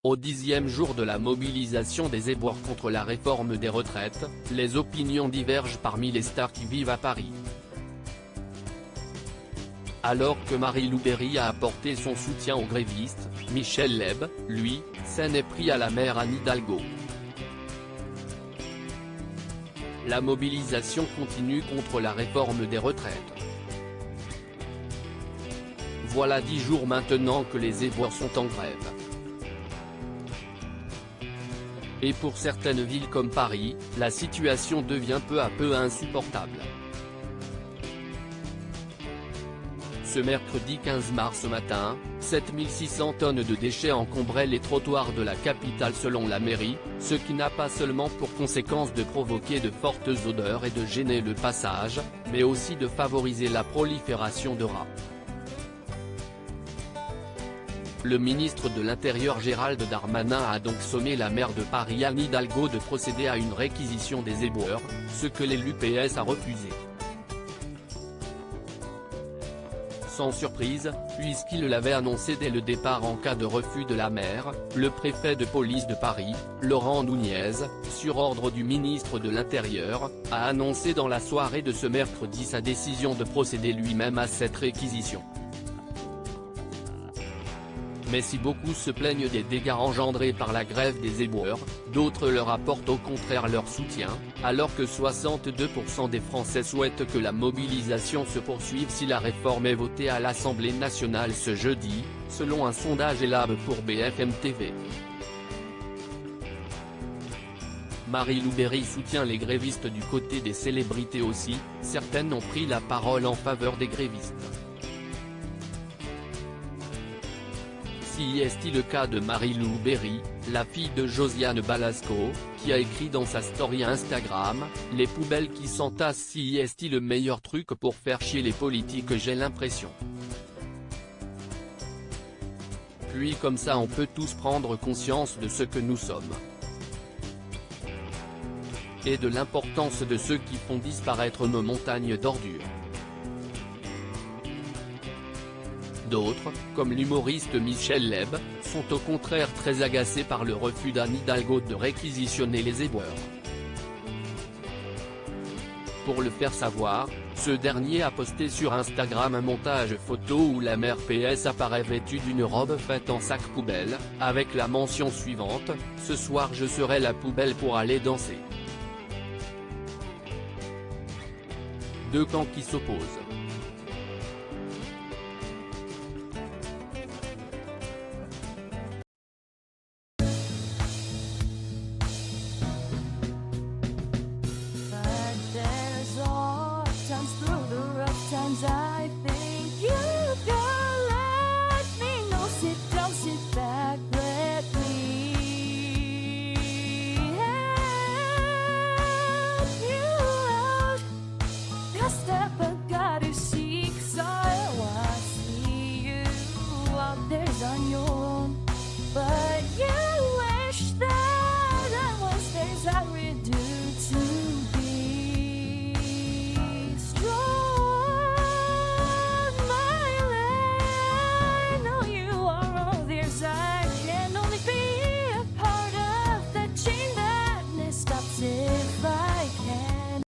Au 10e jour de la mobilisation des éboueurs contre la réforme des retraites, les opinions divergent parmi les stars qui vivent à Paris. Alors que Marie-Lou Berry a apporté son soutien aux grévistes, Michel Leb, lui, s'en est pris à la maire Anne Hidalgo. La mobilisation continue contre la réforme des retraites. Voilà 10 jours maintenant que les éboueurs sont en grève. Et pour certaines villes comme Paris, la situation devient peu à peu insupportable. Ce mercredi 15 mars matin, 7600 tonnes de déchets encombraient les trottoirs de la capitale selon la mairie, ce qui n'a pas seulement pour conséquence de provoquer de fortes odeurs et de gêner le passage, mais aussi de favoriser la prolifération de rats. Le ministre de l'Intérieur Gérald Darmanin a donc sommé la maire de Paris Anne Hidalgo de procéder à une réquisition des éboueurs, ce que l'élu PS a refusé. Sans surprise, puisqu'il l'avait annoncé dès le départ en cas de refus de la maire, le préfet de police de Paris, Laurent Nunez, sur ordre du ministre de l'Intérieur, a annoncé dans la soirée de ce mercredi sa décision de procéder lui-même à cette réquisition. Mais si beaucoup se plaignent des dégâts engendrés par la grève des éboueurs, d'autres leur apportent au contraire leur soutien, alors que 62% des Français souhaitent que la mobilisation se poursuive si la réforme est votée à l'Assemblée nationale ce jeudi, selon un sondage Ellab pour BFM TV. Marie-Lou Berry soutient les grévistes du côté des célébrités aussi, certaines ont pris la parole en faveur des grévistes. Si est le cas de Marie-Lou Berry, la fille de Josiane Balasco, qui a écrit dans sa story Instagram, « Les poubelles qui s'entassent, si est le meilleur truc pour faire chier les politiques, j'ai l'impression. Puis comme ça on peut tous prendre conscience de ce que nous sommes. Et de l'importance de ceux qui font disparaître nos montagnes d'ordures. » D'autres, comme l'humoriste Michel Leb, sont au contraire très agacés par le refus d'Anne Hidalgo de réquisitionner les éboueurs. Pour le faire savoir, ce dernier a posté sur Instagram un montage photo où la maire PS apparaît vêtue d'une robe faite en sac poubelle, avec la mention suivante, « Ce soir je serai la poubelle pour aller danser ». Deux camps qui s'opposent.